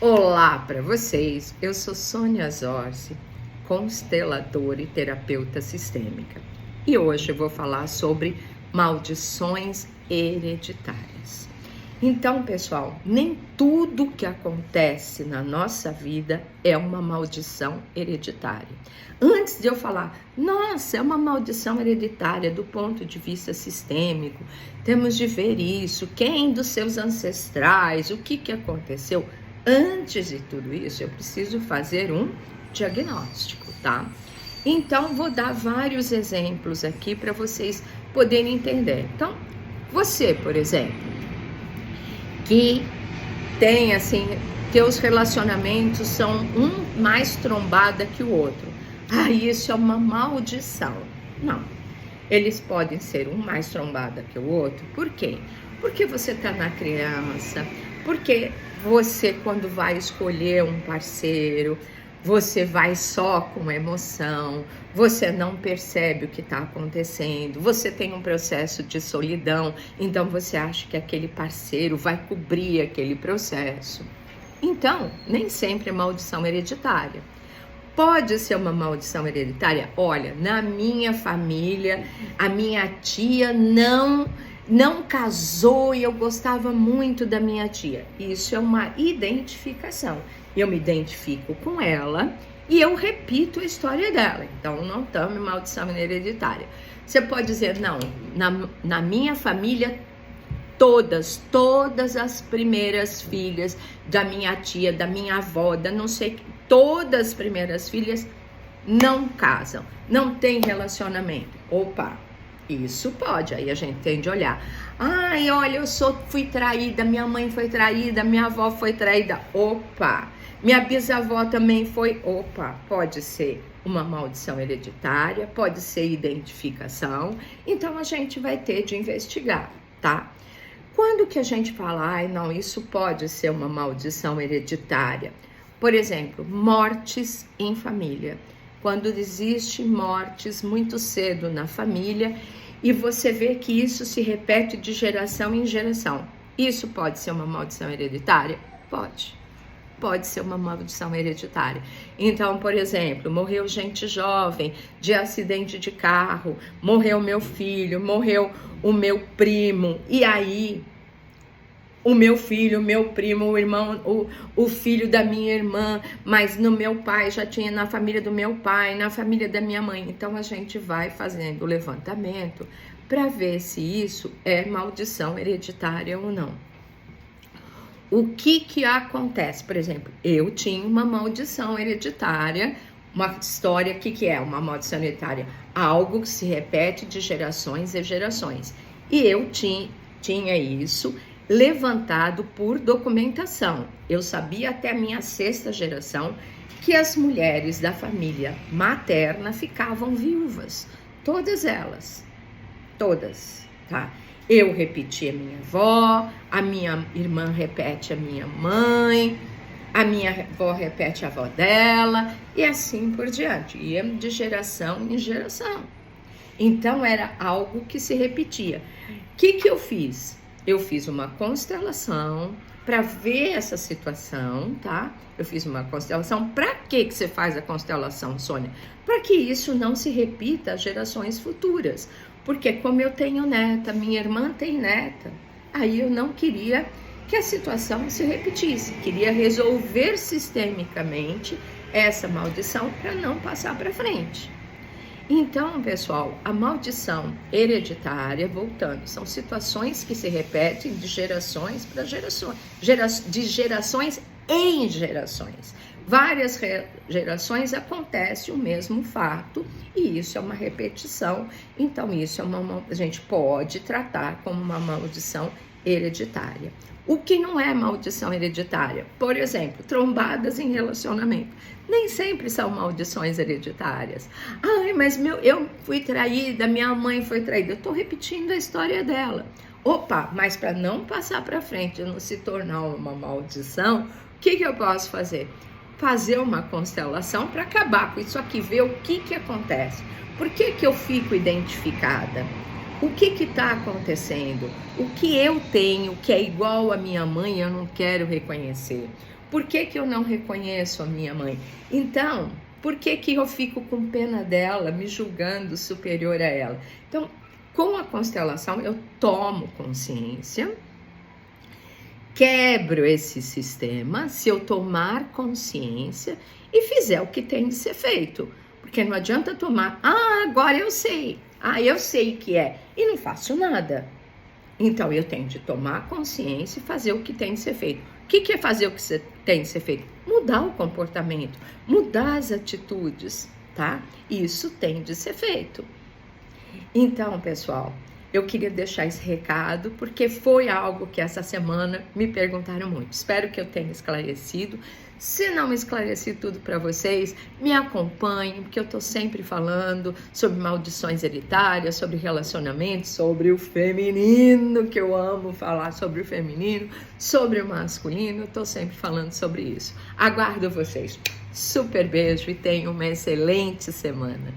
Olá para vocês, eu sou Sônia Zorzi, consteladora e terapeuta sistêmica. E hoje eu vou falar sobre maldições hereditárias. Então, pessoal, nem tudo que acontece na nossa vida é uma maldição hereditária. Antes de eu falar, nossa, é uma maldição hereditária do ponto de vista sistêmico, temos de ver isso, quem dos seus ancestrais, o que aconteceu. Antes de tudo isso, eu preciso fazer um diagnóstico, tá? Então, vou dar vários exemplos aqui para vocês poderem entender. Então, você, por exemplo, que tem assim, teus relacionamentos são um mais trombada que o outro. Isso é uma maldição. Não. Eles podem ser um mais trombada que o outro. Por quê? Porque você tá na criança, porque você, quando vai escolher um parceiro, você vai só com emoção, você não percebe o que está acontecendo, você tem um processo de solidão, então você acha que aquele parceiro vai cobrir aquele processo. Então, nem sempre é maldição hereditária. Pode ser uma maldição hereditária? Olha, na minha família, a minha tia não casou e eu gostava muito da minha tia. Isso é uma identificação. Eu me identifico com ela e eu repito a história dela. Então, não estamos em maldição hereditária. Você pode dizer, não, na minha família, todas as primeiras filhas da minha tia, da minha avó, da não sei, todas as primeiras filhas não casam, não tem relacionamento. Opa! Isso pode, aí a gente tem de olhar. Olha, fui traída, minha mãe foi traída, minha avó foi traída. Opa! Minha bisavó também foi. Opa! Pode ser uma maldição hereditária, pode ser identificação. Então a gente vai ter de investigar, tá? Quando que a gente fala, não, isso pode ser uma maldição hereditária? Por exemplo, mortes em família. Quando existe mortes muito cedo na família e você vê que isso se repete de geração em geração. Isso pode ser uma maldição hereditária? Pode ser uma maldição hereditária. Então, por exemplo, morreu gente jovem de acidente de carro, morreu meu filho, morreu o meu primo, e aí o meu filho, o meu primo, o irmão, o filho da minha irmã, mas no meu pai já tinha na família do meu pai, na família da minha mãe. Então a gente vai fazendo o levantamento para ver se isso é maldição hereditária ou não. O que acontece? Por exemplo, eu tinha uma maldição hereditária, uma história, o que é uma maldição hereditária? Algo que se repete de gerações e gerações. E eu tinha isso levantado por documentação. Eu sabia até a minha 6ª geração que as mulheres da família materna ficavam viúvas, todas elas, tá? Eu repeti a minha avó, a minha irmã repete a minha mãe, a minha avó repete a avó dela, e assim por diante, ia de geração em geração. Então era algo que se repetia. O que eu fiz? Eu fiz uma constelação para ver essa situação, tá? Eu fiz uma constelação. Para que você faz a constelação, Sônia? Para que isso não se repita às gerações futuras. Porque como eu tenho neta, minha irmã tem neta, aí eu não queria que a situação se repetisse. Queria resolver sistemicamente essa maldição para não passar para frente. Então, pessoal, a maldição hereditária, voltando, são situações que se repetem de gerações para gerações, de gerações em gerações. Várias gerações acontece o mesmo fato e isso é uma repetição. Então, isso a gente pode tratar como uma maldição hereditária. O que não é maldição hereditária? Por exemplo, trombadas em relacionamento. Nem sempre são maldições hereditárias. Mas eu fui traída, minha mãe foi traída. Eu estou repetindo a história dela. Opa, mas para não passar para frente, não se tornar uma maldição, o que eu posso fazer? Fazer uma constelação para acabar com isso aqui, ver o que acontece. Por que eu fico identificada? O que está acontecendo? O que eu tenho que é igual à minha mãe eu não quero reconhecer? Por que eu não reconheço a minha mãe? Então, por que eu fico com pena dela, me julgando superior a ela? Então, com a constelação, eu tomo consciência, quebro esse sistema, se eu tomar consciência e fizer o que tem de ser feito. Porque não adianta tomar, agora eu sei, eu sei que é, e não faço nada. Então, eu tenho de tomar consciência e fazer o que tem de ser feito. O que é fazer o que tem de ser feito? Mudar o comportamento, mudar as atitudes, tá? Isso tem de ser feito. Então, pessoal, eu queria deixar esse recado, porque foi algo que essa semana me perguntaram muito. Espero que eu tenha esclarecido. Se não esclareci tudo para vocês, me acompanhem, porque eu estou sempre falando sobre maldições hereditárias, sobre relacionamentos, sobre o feminino, que eu amo falar sobre o feminino, sobre o masculino, eu estou sempre falando sobre isso. Aguardo vocês. Super beijo e tenham uma excelente semana.